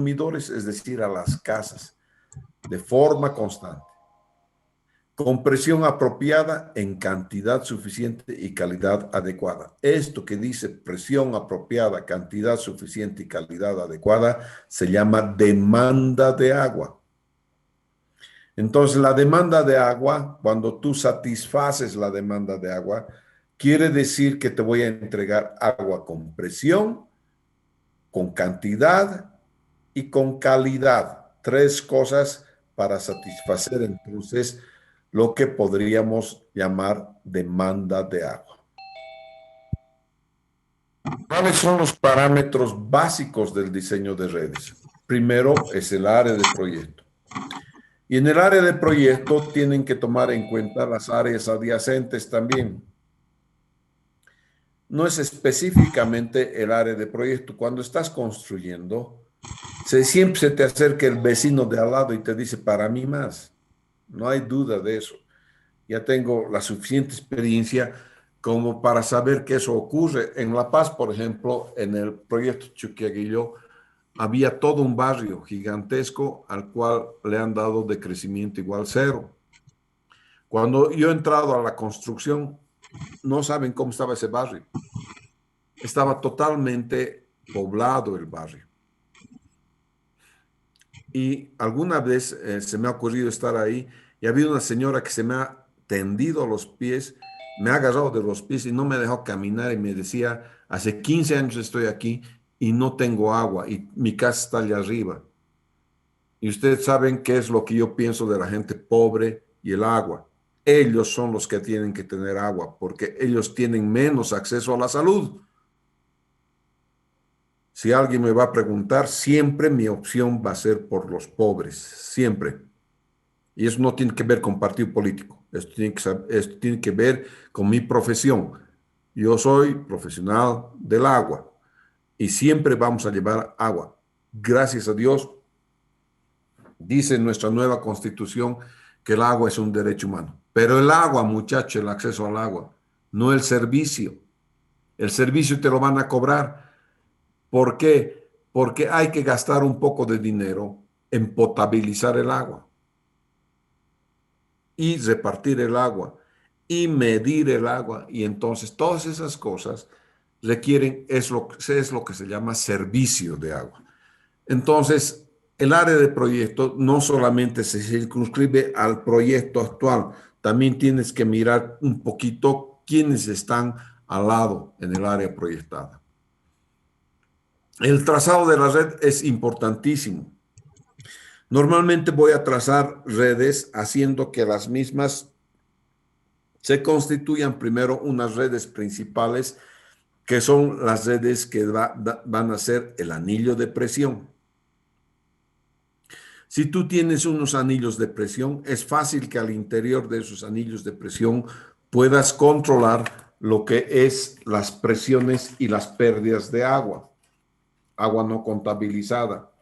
consumidores, es decir, a las casas, de forma constante, con presión apropiada en cantidad suficiente y calidad adecuada. Esto que dice presión apropiada, cantidad suficiente y calidad adecuada, se llama demanda de agua. Entonces, la demanda de agua, cuando tú satisfaces la demanda de agua, quiere decir que te voy a entregar agua con presión, con cantidad y con calidad. Tres cosas para satisfacer entonces lo que podríamos llamar demanda de agua. ¿Cuáles son los parámetros básicos del diseño de redes? Primero es el área de proyecto. Y en el área de proyecto tienen que tomar en cuenta las áreas adyacentes también. No es específicamente el área de proyecto. Cuando estás construyendo, siempre se te acerca el vecino de al lado y te dice, para mí más. No hay duda de eso. Ya tengo la suficiente experiencia como para saber que eso ocurre. En La Paz, por ejemplo, en el proyecto Chuquiaguillo, había todo un barrio gigantesco al cual le han dado de crecimiento igual cero. Cuando yo he entrado a la construcción, no saben cómo estaba ese barrio. Estaba totalmente poblado el barrio. Y alguna vez se me ha ocurrido estar ahí y ha habido una señora que se me ha tendido a los pies, me ha agarrado de los pies y no me dejó caminar y me decía, hace 15 años estoy aquí y no tengo agua y mi casa está allá arriba. Y ustedes saben qué es lo que yo pienso de la gente pobre y el agua. Ellos son los que tienen que tener agua porque ellos tienen menos acceso a la salud. Si alguien me va a preguntar, siempre mi opción va a ser por los pobres, siempre. Y eso no tiene que ver con partido político, esto tiene que ver con mi profesión. Yo soy profesional del agua y siempre vamos a llevar agua. Gracias a Dios, dice nuestra nueva constitución que el agua es un derecho humano. Pero el agua, muchacho, el acceso al agua, no el servicio. El servicio te lo van a cobrar. ¿Por qué? Porque hay que gastar un poco de dinero en potabilizar el agua y repartir el agua y medir el agua. Y entonces todas esas cosas requieren, es lo que se llama servicio de agua. Entonces, el área de proyecto no solamente se circunscribe al proyecto actual, también tienes que mirar un poquito quiénes están al lado en el área proyectada. El trazado de la red es importantísimo. Normalmente voy a trazar redes haciendo que las mismas se constituyan primero unas redes principales, que son las redes que van a ser el anillo de presión. Si tú tienes unos anillos de presión, es fácil que al interior de esos anillos de presión puedas controlar lo que es las presiones y las pérdidas de agua no contabilizada.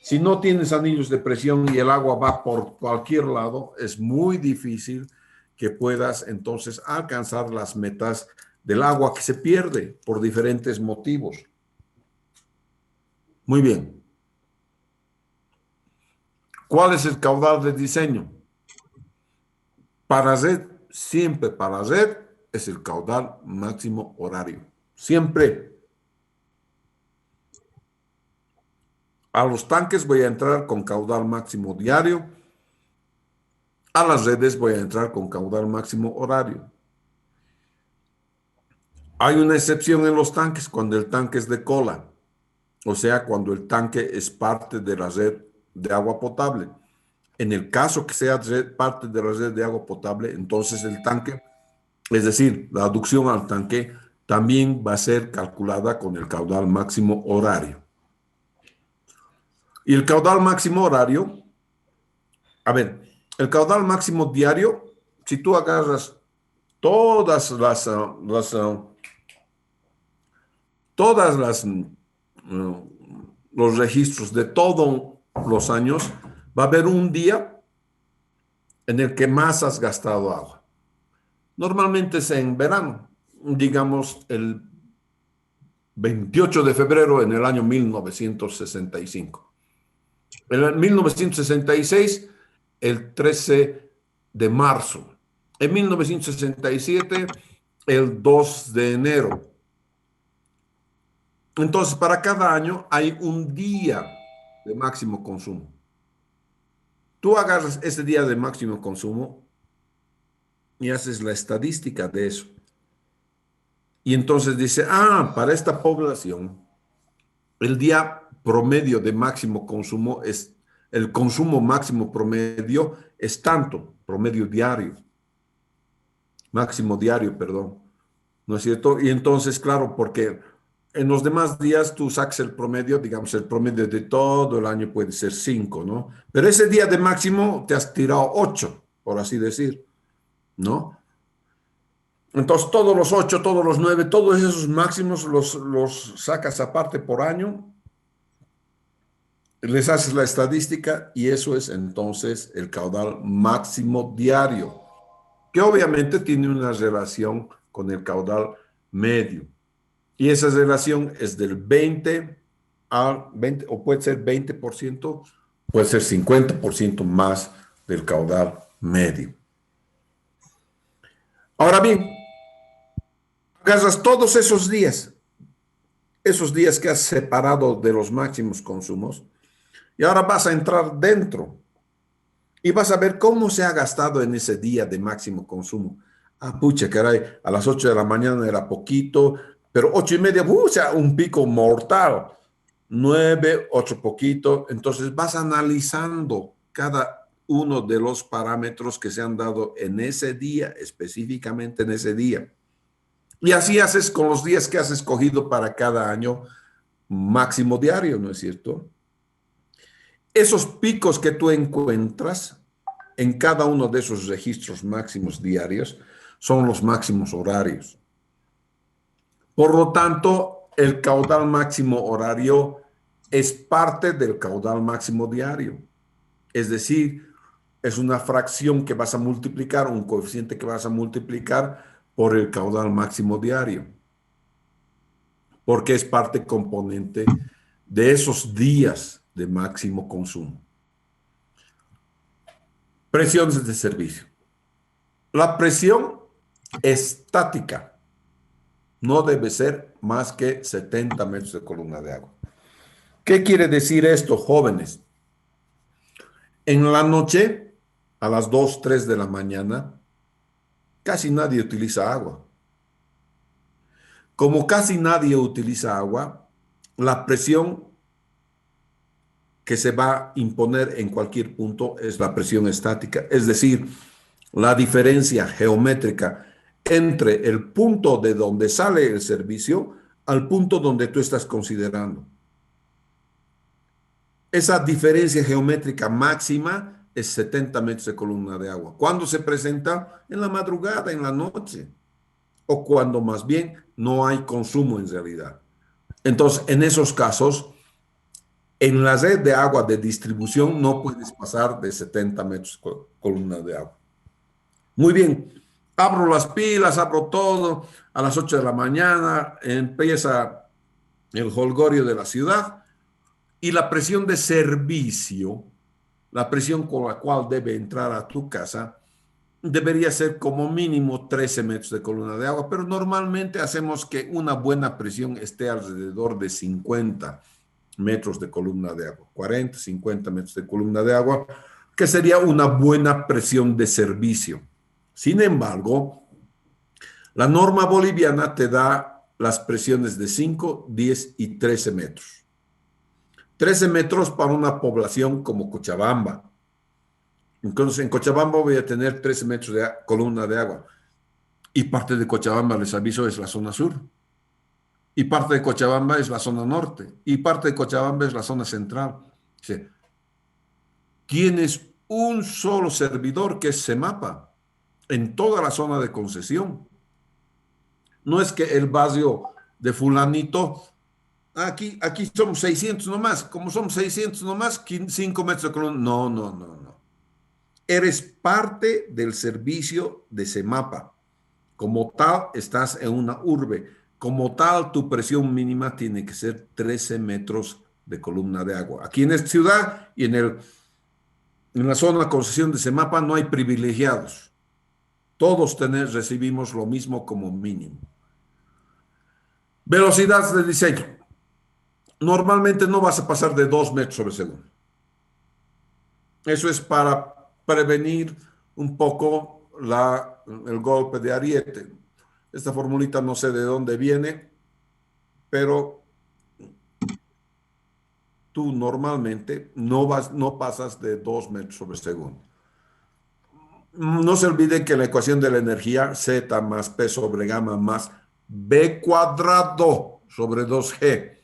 Si no tienes anillos de presión y el agua va por cualquier lado, es muy difícil que puedas entonces alcanzar las metas del agua que se pierde por diferentes motivos. Muy bien. ¿Cuál es el caudal de diseño? Para red, siempre para red, es el caudal máximo horario. Siempre. A los tanques voy a entrar con caudal máximo diario. A las redes voy a entrar con caudal máximo horario. Hay una excepción en los tanques cuando el tanque es de cola, o sea, cuando el tanque es parte de la red de agua potable. En el caso que sea parte de la red de agua potable, entonces el tanque, es decir, la aducción al tanque, también va a ser calculada con el caudal máximo horario. Y el caudal máximo horario, a ver, el caudal máximo diario, si tú agarras todas los registros de todos los años, va a haber un día en el que más has gastado agua. Normalmente es en verano, digamos el 28 de febrero en el año 1965. En 1966, el 13 de marzo. En 1967, el 2 de enero. Entonces, para cada año hay un día de máximo consumo. Tú agarras ese día de máximo consumo y haces la estadística de eso. Y entonces dice, para esta población, el día promedio de máximo consumo es, el consumo máximo promedio es tanto, promedio diario, máximo diario, perdón, ¿no es cierto? Y entonces, claro, porque en los demás días tú sacas el promedio, digamos, el promedio de todo el año puede ser 5, ¿no? Pero ese día de máximo te has tirado 8, por así decir, ¿no? Entonces, todos los 8, todos los 9, todos esos máximos los sacas aparte por año, les haces la estadística y eso es entonces el caudal máximo diario, que obviamente tiene una relación con el caudal medio. Y esa relación es del 20 al 20, o puede ser 20%, puede ser 50% más del caudal medio. Ahora bien, agarras todos esos días que has separado de los máximos consumos, y ahora vas a entrar dentro y vas a ver cómo se ha gastado en ese día de máximo consumo. Pucha, caray, a las 8 de la mañana era poquito, pero 8:30, o sea, un pico mortal. 9, otro poquito. Entonces vas analizando cada uno de los parámetros que se han dado en ese día, específicamente en ese día. Y así haces con los días que has escogido para cada año máximo diario, ¿no es cierto? Esos picos que tú encuentras en cada uno de esos registros máximos diarios son los máximos horarios. Por lo tanto, el caudal máximo horario es parte del caudal máximo diario. Es decir, es una fracción que vas a multiplicar, un coeficiente que vas a multiplicar por el caudal máximo diario, porque es parte componente de esos días de máximo consumo. Presiones de servicio. La presión estática no debe ser más que 70 metros de columna de agua. ¿Qué quiere decir esto, jóvenes? En la noche, a las 2, 3 de la mañana, casi nadie utiliza agua. Como casi nadie utiliza agua, la presión que se va a imponer en cualquier punto es la presión estática, es decir, la diferencia geométrica entre el punto de donde sale el servicio al punto donde tú estás considerando. Esa diferencia geométrica máxima es 70 metros de columna de agua. ¿Cuándo se presenta? En la madrugada, en la noche, o cuando más bien no hay consumo en realidad. Entonces, en esos casos, en la red de agua de distribución no puedes pasar de 70 metros columna de agua. Muy bien, abro las pilas, abro todo, a las 8 de la mañana empieza el jolgorio de la ciudad y la presión de servicio, la presión con la cual debe entrar a tu casa, debería ser como mínimo 13 metros de columna de agua, pero normalmente hacemos que una buena presión esté alrededor de 50 metros de columna de agua, 40, 50 metros de columna de agua, que sería una buena presión de servicio. Sin embargo, la norma boliviana te da las presiones de 5, 10 y 13 metros. 13 metros para una población como Cochabamba. Entonces, en Cochabamba voy a tener 13 metros de columna de agua. Y parte de Cochabamba, les aviso, es la zona sur. Y parte de Cochabamba es la zona norte. Y parte de Cochabamba es la zona central. Sí. Tienes un solo servidor que es CEMAPA en toda la zona de concesión. No es que el barrio de fulanito, aquí somos 600 nomás, como somos 600 nomás, 5 metros de columna. No, no, no, no. Eres parte del servicio de CEMAPA. Como tal, estás en una urbe. Como tal, tu presión mínima tiene que ser 13 metros de columna de agua. Aquí en esta ciudad y en la zona de concesión de Semapa no hay privilegiados. Todos recibimos lo mismo como mínimo. Velocidades de diseño. Normalmente no vas a pasar de 2 metros sobre segundo. Eso es para prevenir un poco el golpe de ariete. Esta formulita no sé de dónde viene, pero tú normalmente no pasas de 2 metros sobre segundo. No se olviden que la ecuación de la energía, Z más P sobre gamma más B cuadrado sobre 2G.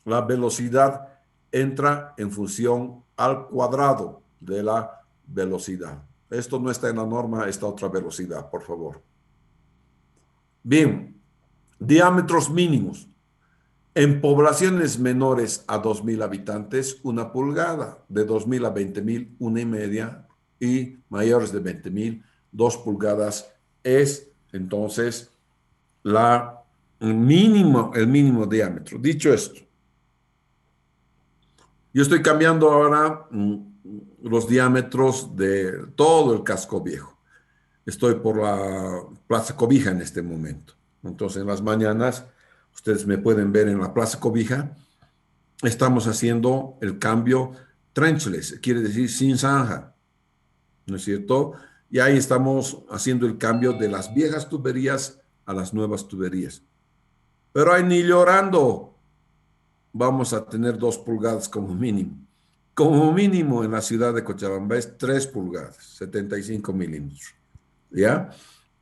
La velocidad entra en función al cuadrado de la velocidad. Esto no está en la norma, esta otra velocidad, por favor. Bien, diámetros mínimos. En poblaciones menores a 2.000 habitantes, 1 pulgada. De 2.000 a 20.000, 1,5. Y mayores de 20.000, 2 pulgadas es entonces el mínimo diámetro. Dicho esto, yo estoy cambiando ahora los diámetros de todo el casco viejo. Estoy por la Plaza Cobija en este momento. Entonces, en las mañanas, ustedes me pueden ver en la Plaza Cobija. Estamos haciendo el cambio trenchless, quiere decir sin zanja, ¿no es cierto? Y ahí estamos haciendo el cambio de las viejas tuberías a las nuevas tuberías. Pero ahí ni llorando vamos a tener 2 pulgadas como mínimo. Como mínimo en la ciudad de Cochabamba es 3 pulgadas, 75 milímetros. ¿Ya?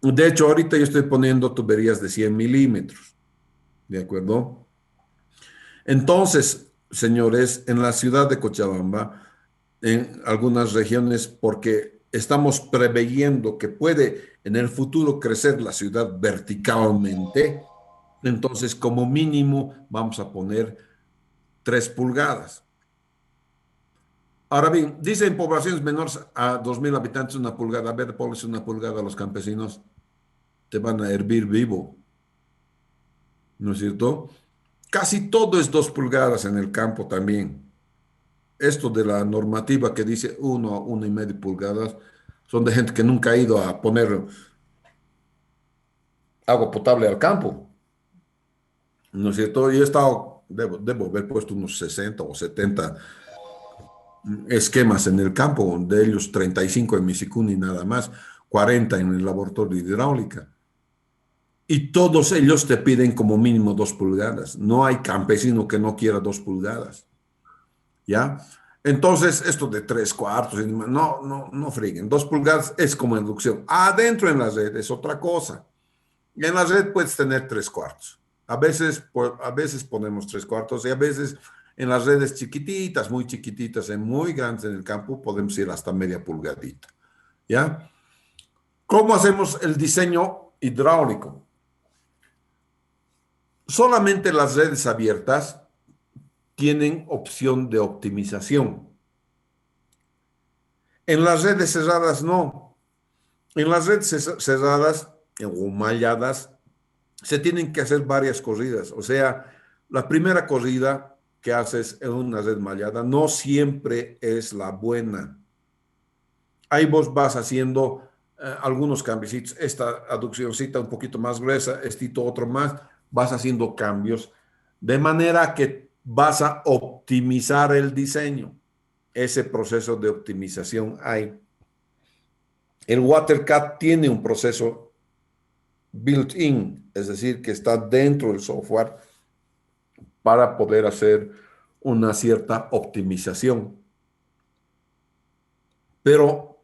De hecho, ahorita yo estoy poniendo tuberías de 100 milímetros. ¿De acuerdo? Entonces, señores, en la ciudad de Cochabamba, en algunas regiones, porque estamos preveyendo que puede en el futuro crecer la ciudad verticalmente, entonces como mínimo vamos a poner 3 pulgadas. Ahora bien, dicen poblaciones menores a 2.000 habitantes 1 pulgada. A ver, ponles 1 pulgada a los campesinos, te van a hervir vivo, ¿no es cierto? Casi todo es 2 pulgadas en el campo también. Esto de la normativa que dice 1,5 pulgadas, son de gente que nunca ha ido a poner agua potable al campo, ¿no es cierto? Yo he estado, debo haber puesto unos 60 o 70 esquemas en el campo, de ellos 35 en Misicuni nada más, 40 en el laboratorio de hidráulica. Y todos ellos te piden como mínimo 2 pulgadas. No hay campesino que no quiera 2 pulgadas. ¿Ya? Entonces, esto de 3/4, no freguen. 2 pulgadas es como inducción. Adentro en la red es otra cosa. En la red puedes tener 3/4. A veces ponemos 3/4 y a veces en las redes chiquititas, muy chiquititas, muy grandes en el campo, podemos ir hasta media pulgadita. ¿Ya? ¿Cómo hacemos el diseño hidráulico? Solamente las redes abiertas tienen opción de optimización. En las redes cerradas no. En las redes cerradas o malladas se tienen que hacer varias corridas. O sea, la primera corrida que haces en una red mallada no siempre es la buena. Ahí vos vas haciendo algunos cambios. Esta aduccióncita un poquito más gruesa, otro más. Vas haciendo cambios de manera que vas a optimizar el diseño. Ese proceso de optimización hay. El WaterCAD tiene un proceso built-in, es decir, que está dentro del software para poder hacer una cierta optimización. Pero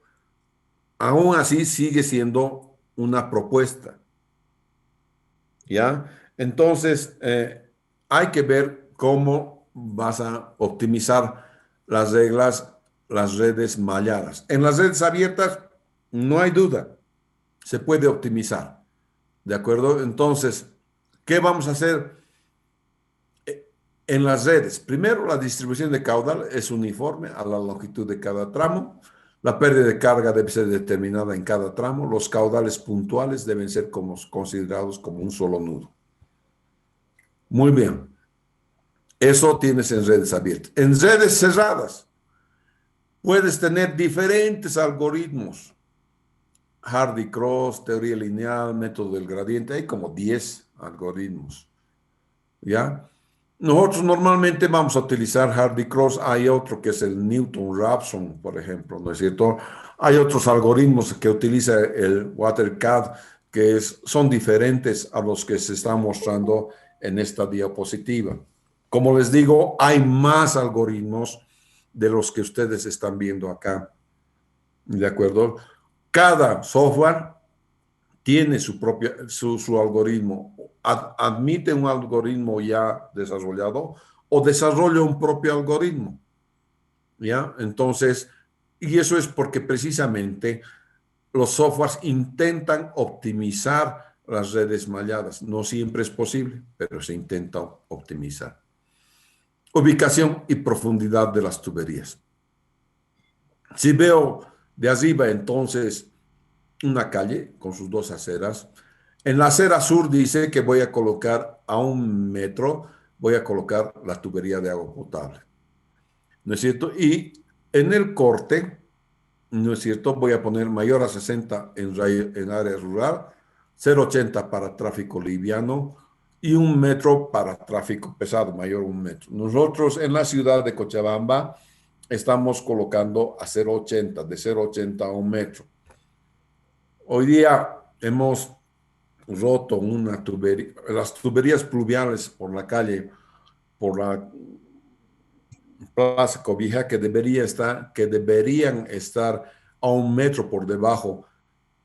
aún así sigue siendo una propuesta. ¿Ya? Entonces, hay que ver cómo vas a optimizar las reglas, las redes malladas. En las redes abiertas, no hay duda, se puede optimizar. ¿De acuerdo? Entonces, ¿qué vamos a hacer en las redes? Primero, la distribución de caudal es uniforme a la longitud de cada tramo. La pérdida de carga debe ser determinada en cada tramo. Los caudales puntuales deben ser considerados como un solo nudo. Muy bien. Eso tienes en redes abiertas. En redes cerradas puedes tener diferentes algoritmos. Hardy-Cross, teoría lineal, método del gradiente. Hay como 10 algoritmos. ¿Ya? Nosotros normalmente vamos a utilizar Hardy-Cross. Hay otro que es el Newton-Raphson, por ejemplo, ¿no es cierto? Hay otros algoritmos que utiliza el WaterCAD son diferentes a los que se están mostrando en esta diapositiva. Como les digo, hay más algoritmos de los que ustedes están viendo acá. ¿De acuerdo? Cada software tiene su algoritmo. Admite un algoritmo ya desarrollado o desarrolla un propio algoritmo. ¿Ya? Entonces, y eso es porque precisamente los softwares intentan optimizar las redes malladas. No siempre es posible, pero se intenta optimizar. Ubicación y profundidad de las tuberías. Si veo de arriba, entonces, una calle con sus dos aceras. En la acera sur dice que voy a colocar a 1 metro, voy a colocar la tubería de agua potable. ¿No es cierto? Y en el corte, ¿no es cierto? Voy a poner mayor a 60 en área rural, 0,80 para tráfico liviano y 1 metro para tráfico pesado, mayor a 1 metro. Nosotros en la ciudad de Cochabamba estamos colocando a 0,80, de 0,80 a 1 metro. Hoy día hemos roto una tubería, las tuberías pluviales por la calle, por la Plaza Cobija, que deberían estar a 1 metro por debajo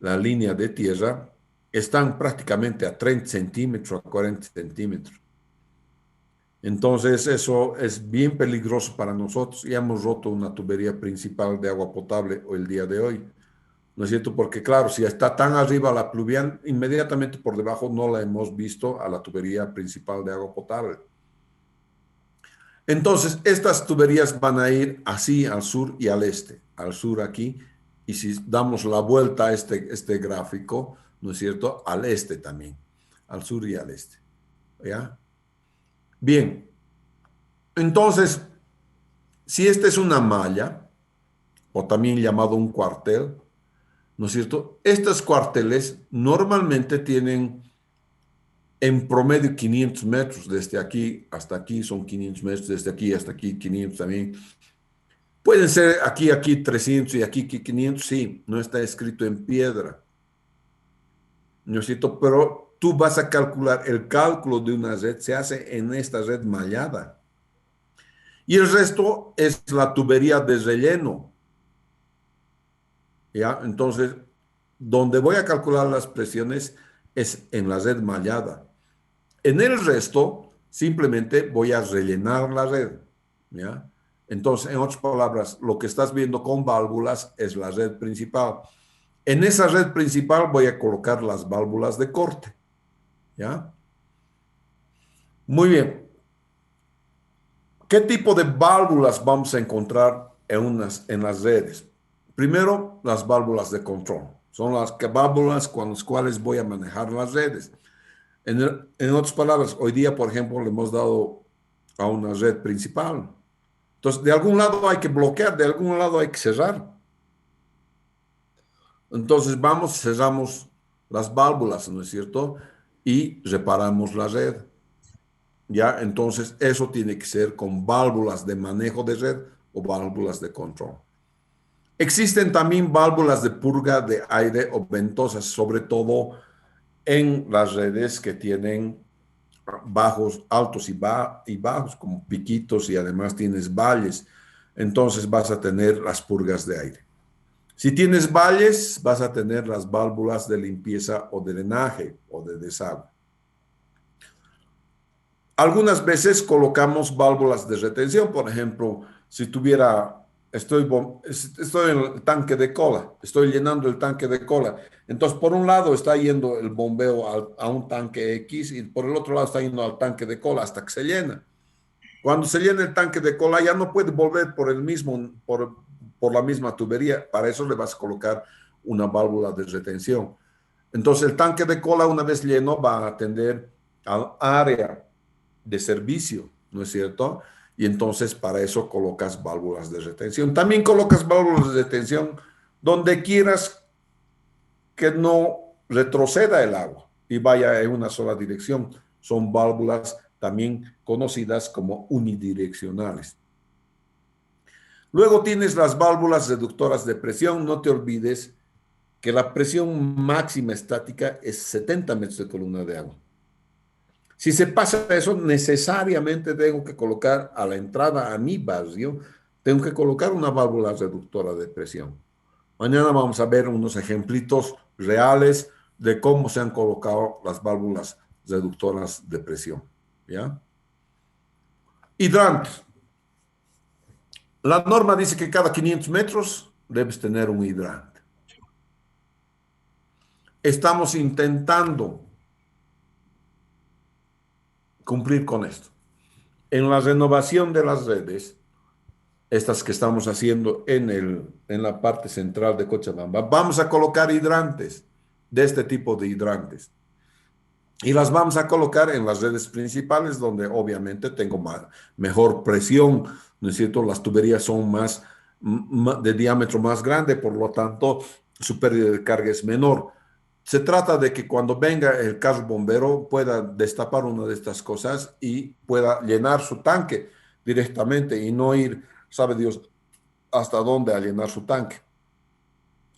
la línea de tierra, están prácticamente a 30 centímetros, a 40 centímetros. Entonces eso es bien peligroso para nosotros y hemos roto una tubería principal de agua potable el día de hoy. ¿No es cierto? Porque claro, si está tan arriba la pluvial, inmediatamente por debajo no la hemos visto a la tubería principal de agua potable. Entonces, estas tuberías van a ir así al sur y al este. Al sur aquí, y si damos la vuelta a este gráfico, ¿no es cierto? Al este también, al sur y al este. ¿Ya? Bien, entonces, si esta es una malla, o también llamado un cuartel, ¿no es cierto? Estos cuarteles normalmente tienen en promedio 500 metros, desde aquí hasta aquí son 500 metros, desde aquí hasta aquí 500 también. Pueden ser aquí 300 y aquí 500, sí, no está escrito en piedra, ¿no es cierto? Pero tú vas a calcular, el cálculo de una red se hace en esta red mallada. Y el resto es la tubería de relleno. ¿Ya? Entonces, donde voy a calcular las presiones es en la red mallada. En el resto, simplemente voy a rellenar la red. ¿Ya? Entonces, en otras palabras, lo que estás viendo con válvulas es la red principal. En esa red principal voy a colocar las válvulas de corte. ¿Ya? Muy bien. ¿Qué tipo de válvulas vamos a encontrar en las redes? Primero, las válvulas de control. Son las válvulas con las cuales voy a manejar las redes. En otras palabras, hoy día, por ejemplo, le hemos dado a una red principal. Entonces, de algún lado hay que bloquear, de algún lado hay que cerrar. Entonces, cerramos las válvulas, ¿no es cierto? Y reparamos la red. ¿Ya? Entonces, eso tiene que ser con válvulas de manejo de red o válvulas de control. Existen también válvulas de purga de aire o ventosas, sobre todo en las redes que tienen bajos, altos y bajos, como piquitos y además tienes valles. Entonces vas a tener las purgas de aire. Si tienes valles, vas a tener las válvulas de limpieza o de drenaje o de desagüe. Algunas veces colocamos válvulas de retención, por ejemplo, si estoy en el tanque de cola, estoy llenando el tanque de cola. Entonces, por un lado está yendo el bombeo a un tanque X y por el otro lado está yendo al tanque de cola hasta que se llena. Cuando se llena el tanque de cola ya no puede volver por la misma tubería. Para eso le vas a colocar una válvula de retención. Entonces, el tanque de cola una vez lleno va a atender al área de servicio, ¿no es cierto? Y entonces para eso colocas válvulas de retención. También colocas válvulas de retención donde quieras que no retroceda el agua y vaya en una sola dirección. Son válvulas también conocidas como unidireccionales. Luego tienes las válvulas reductoras de presión. No te olvides que la presión máxima estática es 70 metros de columna de agua. Si se pasa eso, necesariamente tengo que colocar a la entrada a mi barrio, tengo que colocar una válvula reductora de presión. Mañana vamos a ver unos ejemplitos reales de cómo se han colocado las válvulas reductoras de presión. ¿Ya? Hidrantes. La norma dice que cada 500 metros debes tener un hidrante. Estamos intentando cumplir con esto. En la renovación de las redes, estas que estamos haciendo en la parte central de Cochabamba, vamos a colocar hidrantes, de este tipo de hidrantes. Y las vamos a colocar en las redes principales, donde obviamente tengo mejor presión, ¿no es cierto? Las tuberías son de diámetro más grande, por lo tanto, su pérdida de carga es menor. Se trata de que cuando venga el carro bombero pueda destapar una de estas cosas y pueda llenar su tanque directamente y no ir, sabe Dios, hasta dónde a llenar su tanque.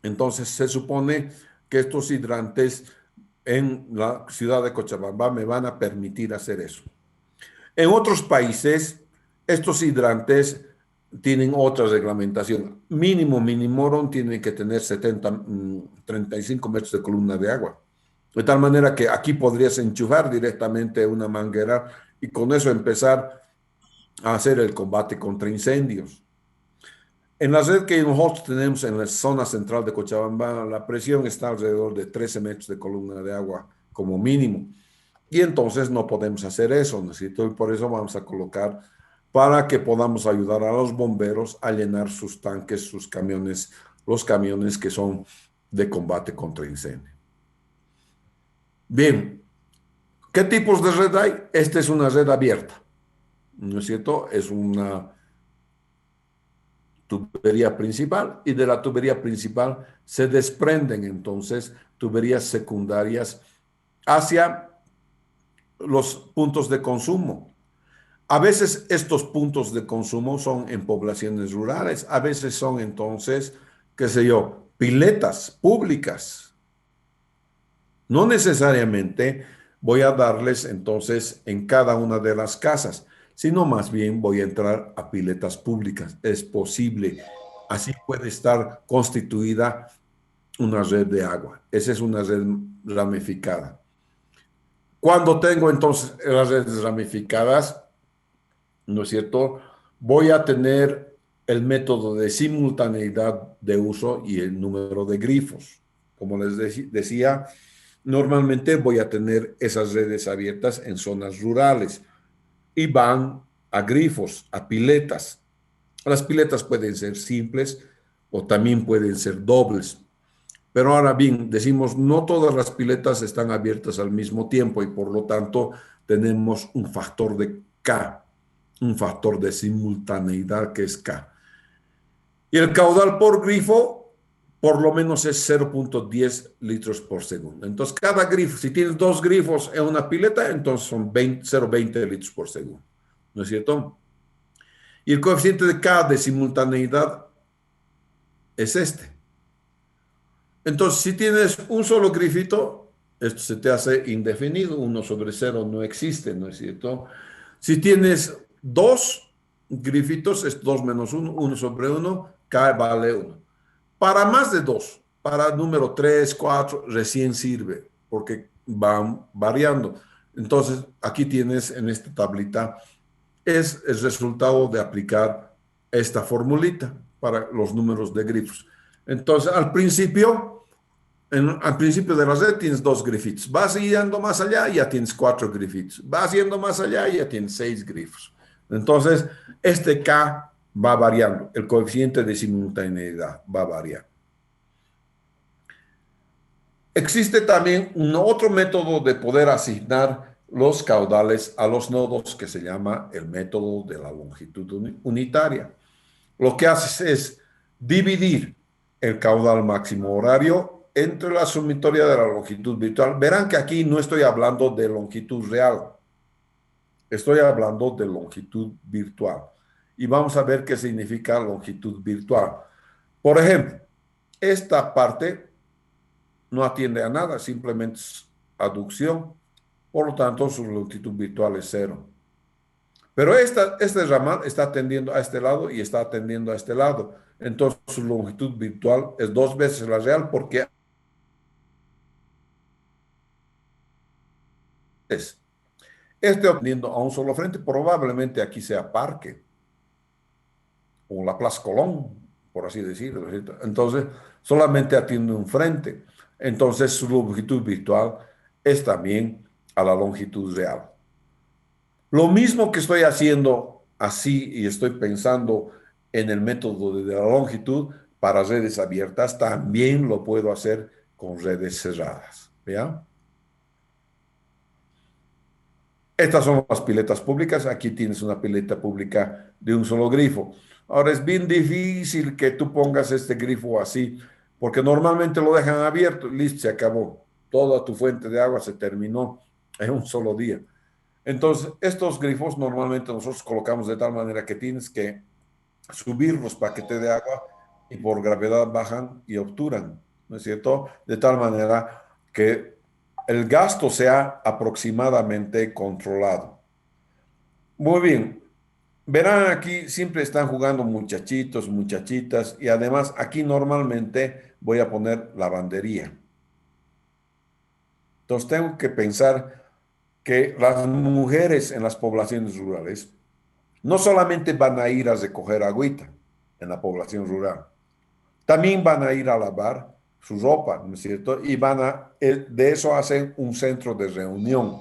Entonces se supone que estos hidrantes en la ciudad de Cochabamba me van a permitir hacer eso. En otros países, estos hidrantes tienen otra reglamentación. Mínimo, minimorum tienen que tener 35 metros de columna de agua. De tal manera que aquí podrías enchufar directamente una manguera y con eso empezar a hacer el combate contra incendios. En la red que nosotros tenemos en la zona central de Cochabamba, la presión está alrededor de 13 metros de columna de agua como mínimo. Y entonces no podemos hacer eso, ¿no es cierto? Y por eso vamos a colocar para que podamos ayudar a los bomberos a llenar sus tanques, sus camiones, los camiones que son de combate contra incendio. Bien, ¿qué tipos de red hay? Esta es una red abierta, ¿no es cierto? Es una tubería principal y de la tubería principal se desprenden entonces tuberías secundarias hacia los puntos de consumo. A veces estos puntos de consumo son en poblaciones rurales, a veces son entonces, qué sé yo, piletas públicas. No necesariamente voy a darles entonces en cada una de las casas, sino más bien voy a entrar a piletas públicas. Es posible. Así puede estar constituida una red de agua. Esa es una red ramificada. Cuando tengo entonces las redes ramificadas, ¿no es cierto? Voy a tener el método de simultaneidad de uso y el número de grifos. Como les decía, normalmente voy a tener esas redes abiertas en zonas rurales y van a grifos, a piletas. Las piletas pueden ser simples o también pueden ser dobles. Pero ahora bien, decimos, no todas las piletas están abiertas al mismo tiempo y por lo tanto tenemos un factor de K, un factor de simultaneidad que es K. Y el caudal por grifo, por lo menos es 0.10 litros por segundo. Entonces, cada grifo, si tienes dos grifos en una pileta, entonces son 0.20 litros por segundo. ¿No es cierto? Y el coeficiente de K de simultaneidad es este. Entonces, si tienes un solo grifito, esto se te hace indefinido, 1/0 no existe, ¿no es cierto? Si tienes dos grifitos, es 2 menos 1, 1/1, K vale 1. Para más de 2, para número 3, 4, recién sirve, porque van variando. Entonces, aquí tienes en esta tablita, es el resultado de aplicar esta formulita para los números de grifos. Entonces, al principio de la red tienes dos grifitos. Vas yendo más allá, ya tienes 4 grifitos. Vas yendo más allá, ya tienes 6 grifos. Entonces, este K va variando. El coeficiente de simultaneidad va variando. Existe también un otro método de poder asignar los caudales a los nodos, que se llama el método de la longitud unitaria. Lo que haces es dividir el caudal máximo horario entre la sumatoria de la longitud virtual. Verán que aquí no estoy hablando de longitud real, estoy hablando de longitud virtual. Y vamos a ver qué significa longitud virtual. Por ejemplo, esta parte no atiende a nada, simplemente es aducción. Por lo tanto, su longitud virtual es cero. Pero este ramal está atendiendo a este lado y está atendiendo a este lado. Entonces, su longitud virtual es 2 veces la real porque es. Este atendiendo a un solo frente, probablemente aquí sea Parque o la Plaza Colón, por así decirlo, ¿cierto? Entonces, solamente atiende un frente. Entonces, su longitud virtual es también a la longitud real. Lo mismo que estoy haciendo así y estoy pensando en el método de la longitud para redes abiertas, también lo puedo hacer con redes cerradas. ¿Ya? Estas son las piletas públicas. Aquí tienes una pileta pública de un solo grifo. Ahora es bien difícil que tú pongas este grifo así, porque normalmente lo dejan abierto. Listo, se acabó. Toda tu fuente de agua se terminó en un solo día. Entonces, estos grifos normalmente nosotros colocamos de tal manera que tienes que subir los paquetes de agua y por gravedad bajan y obturan, ¿no es cierto? De tal manera que el gasto sea aproximadamente controlado. Muy bien. Verán aquí, siempre están jugando muchachitos, muchachitas, y además aquí normalmente voy a poner lavandería. Entonces tengo que pensar que las mujeres en las poblaciones rurales no solamente van a ir a recoger agüita en la población rural, también van a ir a lavar su ropa, ¿no es cierto? Y de eso hacen un centro de reunión,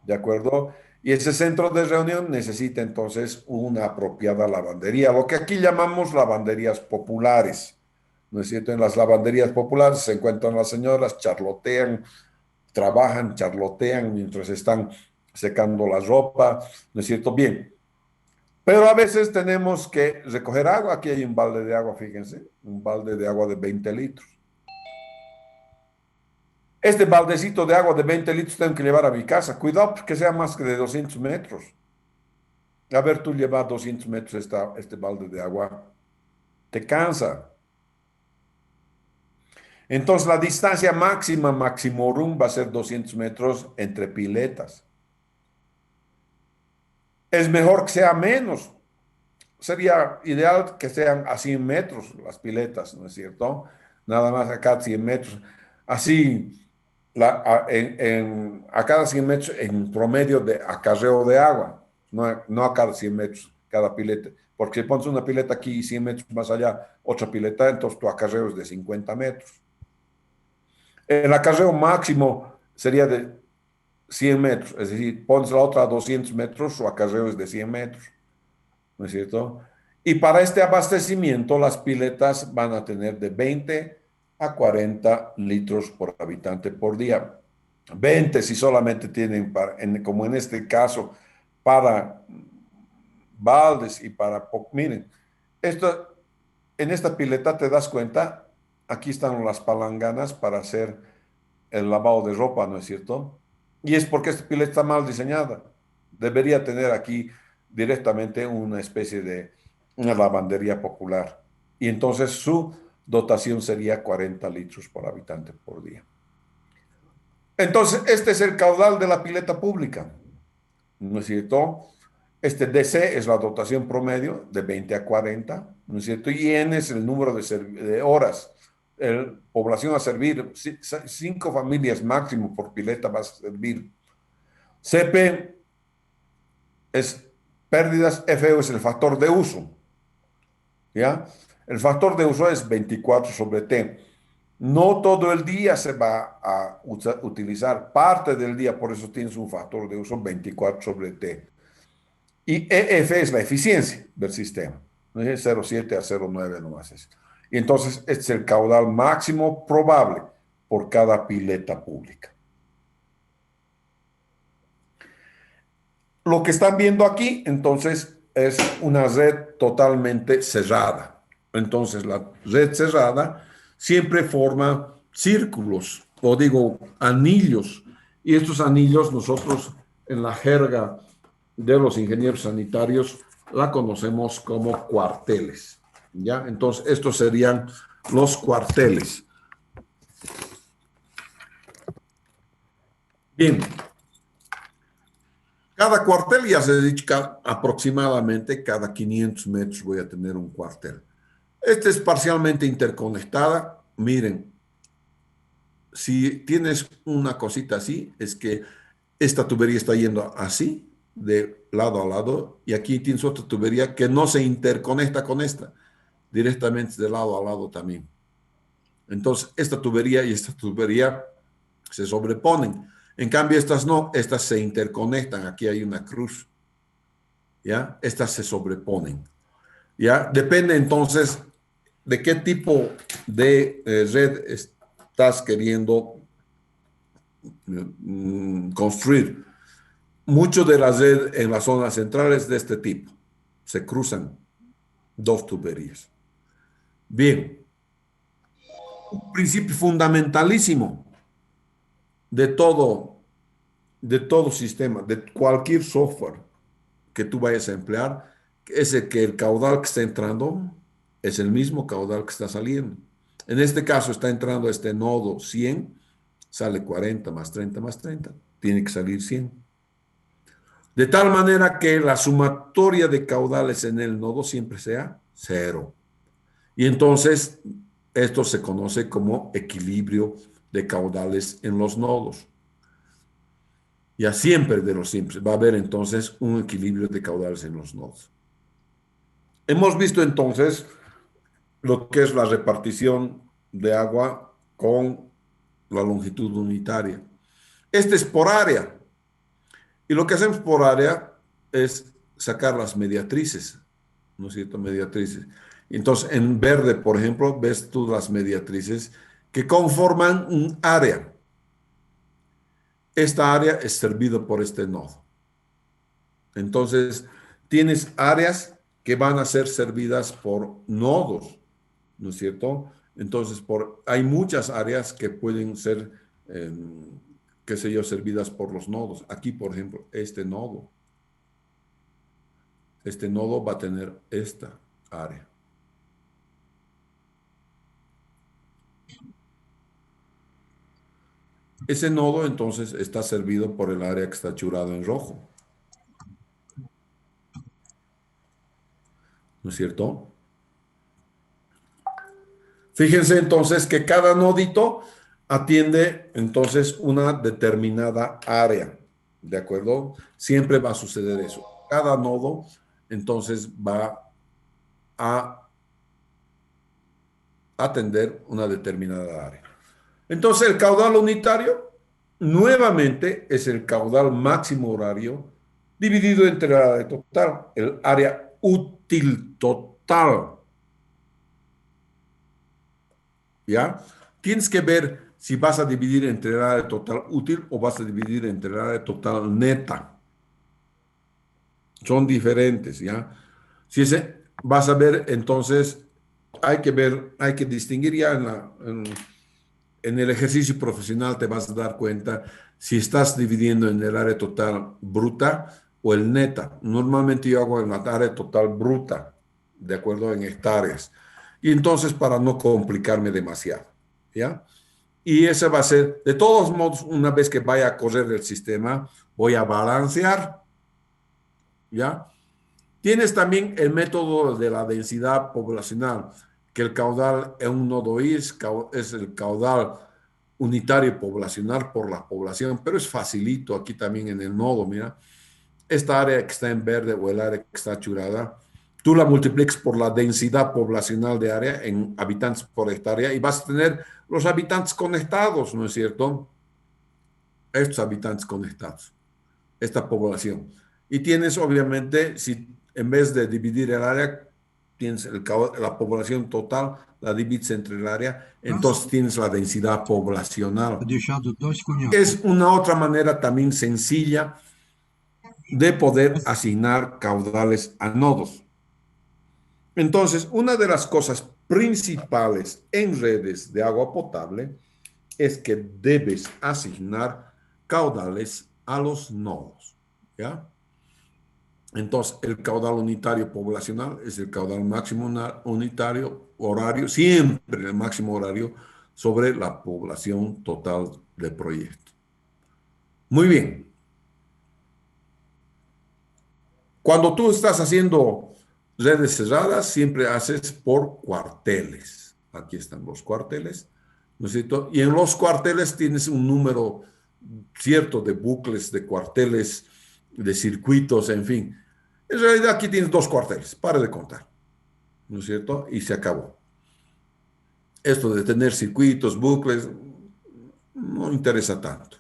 ¿de acuerdo? Y ese centro de reunión necesita entonces una apropiada lavandería, lo que aquí llamamos lavanderías populares, ¿no es cierto? En las lavanderías populares se encuentran las señoras, charlotean, trabajan, charlotean mientras están secando la ropa, ¿no es cierto? Bien, pero a veces tenemos que recoger agua. Aquí hay un balde de agua, fíjense, un balde de agua de 20 litros. Este baldecito de agua de 20 litros tengo que llevar a mi casa. Cuidado que sea más que de 200 metros. A ver, tú llevas 200 metros este balde de agua, te cansa. Entonces la distancia máxima, maximorum, va a ser 200 metros entre piletas. Es mejor que sea menos. Sería ideal que sean a 100 metros las piletas, ¿no es cierto? Nada más acá 100 metros. Así, a cada 100 metros en promedio de acarreo de agua, no a cada 100 metros, cada pileta. Porque si pones una pileta aquí y 100 metros más allá, otra pileta, entonces tu acarreo es de 50 metros. El acarreo máximo sería de 100 metros, es decir, pones la otra a 200 metros, su acarreo es de 100 metros. ¿No es cierto? Y para este abastecimiento, las piletas van a tener de 20 a 40 litros por habitante por día. 20 si solamente tienen, como en este caso, para baldes y para... Miren, esto, en esta pileta te das cuenta, aquí están las palanganas para hacer el lavado de ropa, ¿no es cierto? Y es porque esta pileta está mal diseñada. Debería tener aquí directamente una especie de una lavandería popular. Y entonces su dotación sería 40 litros por habitante por día. Entonces, este es el caudal de la pileta pública, ¿no es cierto? Este DC es la dotación promedio de 20 a 40, ¿no es cierto? Y N es el número de horas. Población a servir, 5 familias máximo por pileta va a servir. CP es pérdidas, FO es el factor de uso, ¿ya? El factor de uso es 24 sobre T. No todo el día se va a utilizar, parte del día, por eso tienes un factor de uso 24 sobre T. Y EF es la eficiencia del sistema. ¿No? Es 0,7 a 0,9 nomás es. Y entonces este es el caudal máximo probable por cada pileta pública. Lo que están viendo aquí, entonces, es una red totalmente cerrada. Entonces, la red cerrada siempre forma círculos, o digo, anillos. Y estos anillos nosotros en la jerga de los ingenieros sanitarios la conocemos como cuarteles. ¿Ya? Entonces, estos serían los cuarteles. Bien, cada cuartel, ya se ha dicho, aproximadamente cada 500 metros voy a tener un cuartel. Esta es parcialmente interconectada. Miren, si tienes una cosita así, es que esta tubería está yendo así, de lado a lado, y aquí tienes otra tubería que no se interconecta con esta, directamente de lado a lado también. Entonces, esta tubería y esta tubería se sobreponen. En cambio, estas no, estas se interconectan. Aquí hay una cruz, ¿ya? Estas se sobreponen, ¿ya? Depende entonces de qué tipo de red estás queriendo construir. Mucho de la red en las zonas centrales de este tipo. Se cruzan dos tuberías. Bien, un principio fundamentalísimo de de todo sistema, de cualquier software que tú vayas a emplear, es el que el caudal que está entrando es el mismo caudal que está saliendo. En este caso está entrando este nodo 100, sale 40 más 30 más 30, tiene que salir 100. De tal manera que la sumatoria de caudales en el nodo siempre sea cero. Y entonces esto se conoce como equilibrio de caudales en los nodos. Ya siempre de los simples va a haber entonces un equilibrio de caudales en los nodos. Hemos visto entonces lo que es la repartición de agua con la longitud unitaria. Este es por área. Y lo que hacemos por área es sacar las mediatrices, ¿no es cierto? Mediatrices. Entonces, en verde, por ejemplo, ves tú las mediatrices que conforman un área. Esta área es servida por este nodo. Entonces, tienes áreas que van a ser servidas por nodos, ¿no es cierto? Entonces, hay muchas áreas que pueden ser, qué sé yo, servidas por los nodos. Aquí, por ejemplo, este nodo va a tener esta área. Ese nodo entonces está servido por el área que está churado en rojo, ¿no es cierto? Fíjense entonces que cada nodito atiende entonces una determinada área, ¿de acuerdo? Siempre va a suceder eso. Cada nodo entonces va a atender una determinada área. Entonces el caudal unitario nuevamente es el caudal máximo horario dividido entre el área total, el área útil total. ¿Ya? Tienes que ver si vas a dividir entre el área total útil o vas a dividir entre el área total neta. Son diferentes, ¿ya? Si ese, vas a ver, entonces, hay que distinguir ya en el ejercicio profesional te vas a dar cuenta si estás dividiendo en el área total bruta o el neta. Normalmente yo hago en la área total bruta, de acuerdo en hectáreas. Y entonces para no complicarme demasiado, ¿ya? Y ese va a ser, de todos modos, una vez que vaya a correr el sistema, voy a balancear, ¿ya? Tienes también el método de la densidad poblacional, que el caudal en un nodo es el caudal unitario poblacional por la población, pero es facilito aquí también en el nodo, mira, esta área que está en verde o el área que está churada, tú la multiplicas por la densidad poblacional de área en habitantes por hectárea y vas a tener los habitantes conectados, ¿no es cierto? Estos habitantes conectados, esta población. Y tienes, obviamente, si en vez de dividir el área, tienes la población total, la divides entre el área, entonces tienes la densidad poblacional. Es una otra manera también sencilla de poder asignar caudales a nodos. Entonces, una de las cosas principales en redes de agua potable es que debes asignar caudales a los nodos, ¿ya? Entonces, el caudal unitario poblacional es el caudal máximo unitario horario, siempre el máximo horario sobre la población total del proyecto. Muy bien. Cuando tú estás haciendo redes cerradas, siempre haces por cuarteles. Aquí están los cuarteles, ¿no es cierto? Y en los cuarteles tienes un número cierto de bucles, de cuarteles, de circuitos, en fin. En realidad aquí tienes dos cuarteles, para de contar, ¿no es cierto? Y se acabó. Esto de tener circuitos, bucles, no interesa tanto,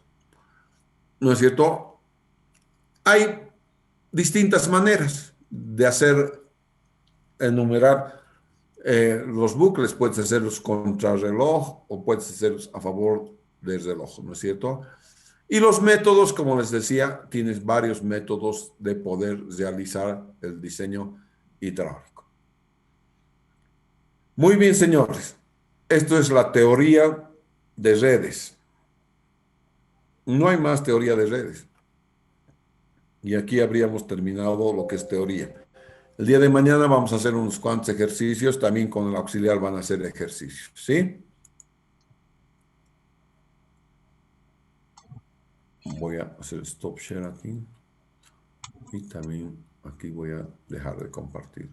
¿no es cierto? Hay distintas maneras de hacer, enumerar los bucles, puedes hacerlos contra reloj o puedes hacerlos a favor del reloj, ¿no es cierto? Y los métodos, como les decía, tienes varios métodos de poder realizar el diseño hidráulico. Muy bien, señores. Esto es la teoría de redes. No hay más teoría de redes. Y aquí habríamos terminado lo que es teoría. El día de mañana vamos a hacer unos cuantos ejercicios. También con el auxiliar van a hacer ejercicios. ¿Sí? Voy a hacer stop share aquí. Y también aquí voy a dejar de compartir.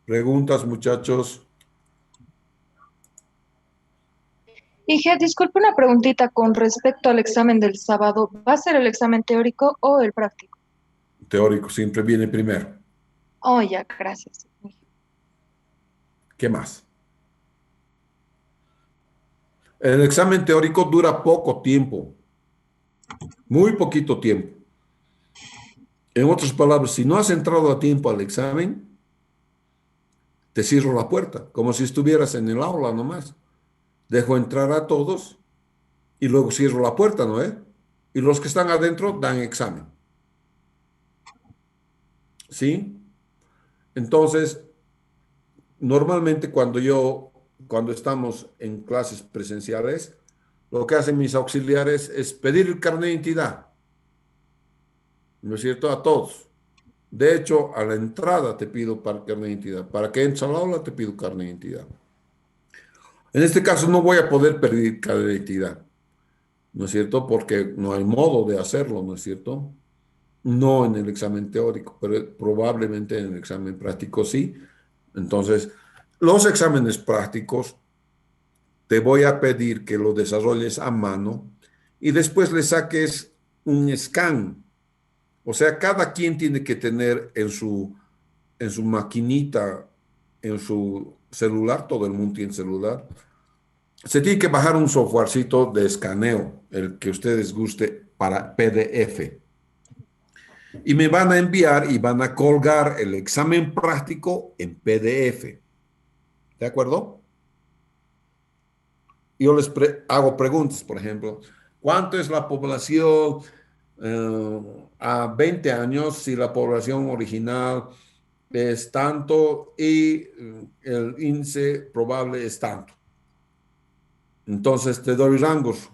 ¿Preguntas, muchachos? Dije, disculpe una preguntita con respecto al examen del sábado. ¿Va a ser el examen teórico o el práctico? Teórico siempre viene primero. Oh, ya, gracias. ¿Qué más? El examen teórico dura poco tiempo, muy poquito tiempo. En otras palabras, si no has entrado a tiempo al examen, te cierro la puerta, como si estuvieras en el aula nomás. Dejo entrar a todos y luego cierro la puerta, ¿no es? Y los que están adentro dan examen. ¿Sí? Entonces, normalmente cuando estamos en clases presenciales, lo que hacen mis auxiliares es pedir el carnet de identidad, ¿no es cierto? A todos. De hecho, a la entrada te pido carnet de identidad. Para que entres al aula te pido carnet de identidad. En este caso no voy a poder pedir carnet de identidad, ¿no es cierto? Porque no hay modo de hacerlo, ¿no es cierto? No en el examen teórico, pero probablemente en el examen práctico sí. Entonces, los exámenes prácticos te voy a pedir que lo desarrolles a mano y después le saques un scan. O sea, cada quien tiene que tener en su maquinita, en su celular, todo el mundo tiene celular, se tiene que bajar un softwarecito de escaneo, el que ustedes guste, para PDF. Y me van a enviar y van a colgar el examen práctico en PDF. ¿De acuerdo? Yo les hago preguntas, por ejemplo, ¿cuánto es la población a 20 años si la población original es tanto y el índice probable es tanto? Entonces te doy rangos.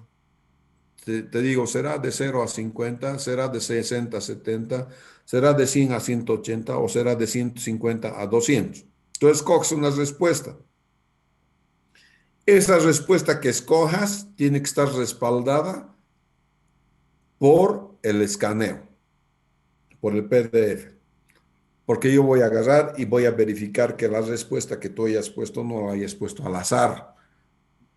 Te digo, será de 0 a 50, será de 60 a 70, será de 100 a 180 o será de 150 a 200. Tú escoges una respuesta. Esa respuesta que escojas tiene que estar respaldada por el escaneo, por el PDF. Porque yo voy a agarrar y voy a verificar que la respuesta que tú hayas puesto no la hayas puesto al azar,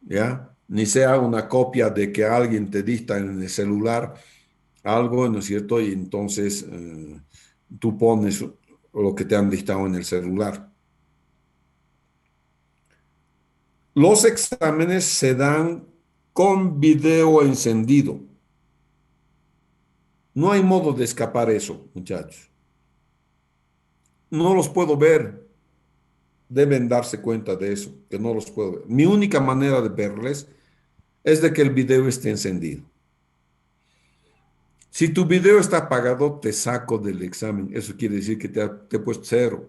¿ya? Ni sea una copia de que alguien te dicta en el celular algo, ¿no es cierto? Y entonces tú pones lo que te han dictado en el celular. Los exámenes se dan con video encendido. No hay modo de escapar eso, muchachos. No los puedo ver. Deben darse cuenta de eso, que no los puedo ver. Mi única manera de verles es de que el video esté encendido. Si tu video está apagado, te saco del examen. Eso quiere decir que te he puesto 0.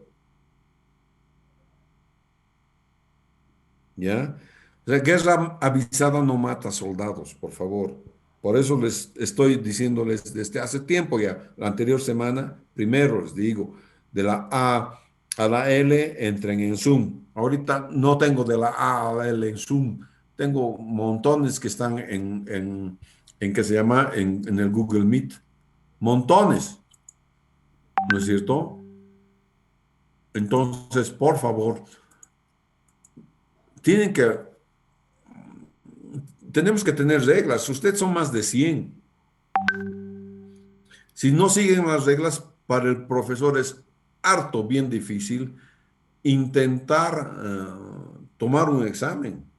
¿Ya? O sea, guerra avisada no mata soldados, por favor. Por eso les estoy diciéndoles desde hace tiempo ya, la anterior semana, primero les digo, de la A a la L entren en Zoom. Ahorita no tengo de la A a la L en Zoom, tengo montones que están en ¿qué se llama? En el Google Meet. Montones, ¿no es cierto? Entonces, por favor, tienen que tenemos que tener reglas. Ustedes son más de 100. Si no siguen las reglas, para el profesor es harto bien difícil intentar tomar un examen.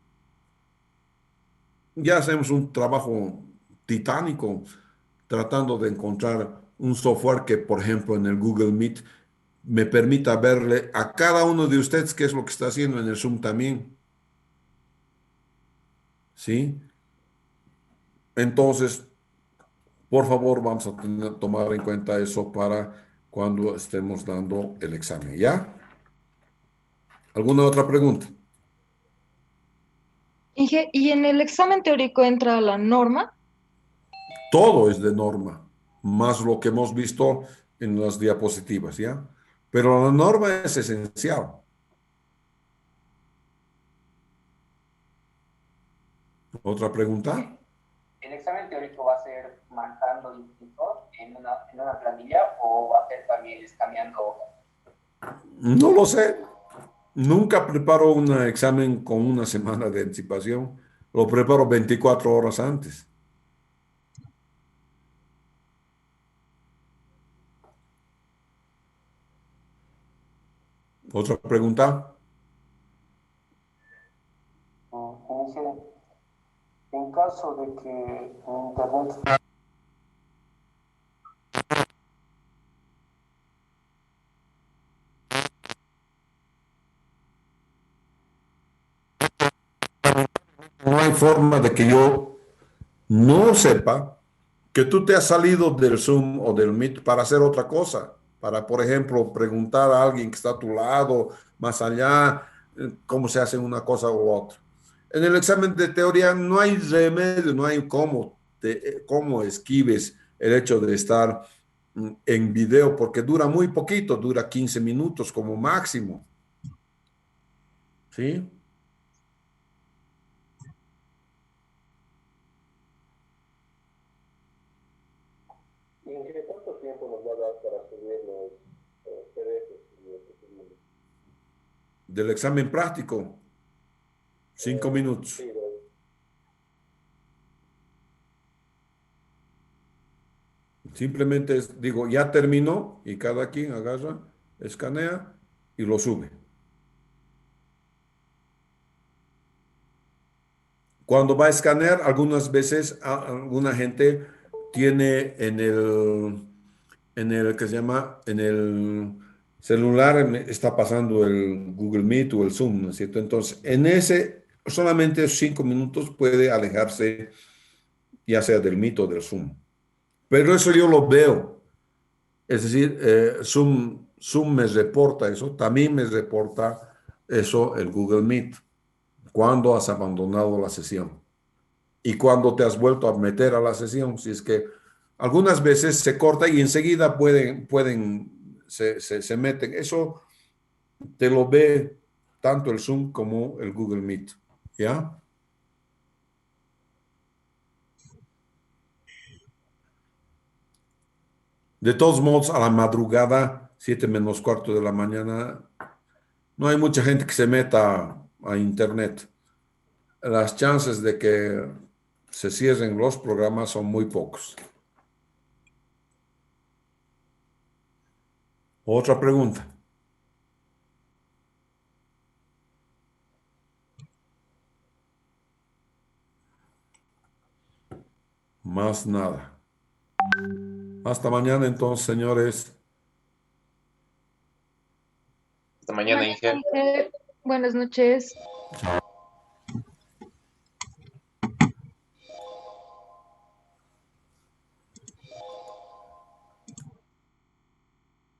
Ya hacemos un trabajo titánico tratando de encontrar un software que, por ejemplo, en el Google Meet me permita verle a cada uno de ustedes qué es lo que está haciendo en el Zoom también. ¿Sí? Entonces, por favor, vamos a tomar en cuenta eso para cuando estemos dando el examen, ¿ya? ¿Alguna otra pregunta? Inge, ¿y en el examen teórico entra la norma? Todo es de norma, más lo que hemos visto en las diapositivas, ¿ya? Pero la norma es esencial. ¿Otra pregunta? ¿El examen teórico va a ser marcando distinto en una planilla o va a ser también escaneando hojas? No lo sé. Nunca preparo un examen con una semana de anticipación. Lo preparo 24 horas antes. ¿Otra pregunta? Inge, en caso de que en internet No hay forma de que yo no sepa que tú te has salido del Zoom o del Meet para hacer otra cosa, para, por ejemplo, preguntar a alguien que está a tu lado, más allá, cómo se hace una cosa u otra. En el examen de teoría no hay remedio, no hay cómo esquives el hecho de estar en video, porque dura muy poquito, dura 15 minutos como máximo. ¿Sí? ¿En cuánto tiempo nos va a dar para subir los PDFs y los que subimos? Del examen práctico, 5 minutos. Sí, Simplemente digo, ya terminó y cada quien agarra, escanea y lo sube. Cuando va a escanear, algunas veces alguna gente tiene en el que se llama, en el celular está pasando el Google Meet o el Zoom, ¿no es cierto? Entonces, en ese, solamente 5 minutos puede alejarse, ya sea del Meet o del Zoom. Pero eso yo lo veo. Es decir, Zoom me reporta eso, también me reporta eso el Google Meet, cuando has abandonado la sesión y cuando te has vuelto a meter a la sesión. Si es que algunas veces se corta y enseguida se meten. Eso te lo ve tanto el Zoom como el Google Meet, ¿ya? De todos modos, a la madrugada, 7 menos cuarto de la mañana, no hay mucha gente que se meta a internet. Las chances de que se cierren los programas son muy pocos. Otra pregunta. Más nada. Hasta mañana entonces, señores. Hasta mañana, Inge. Inge, buenas noches. Chao.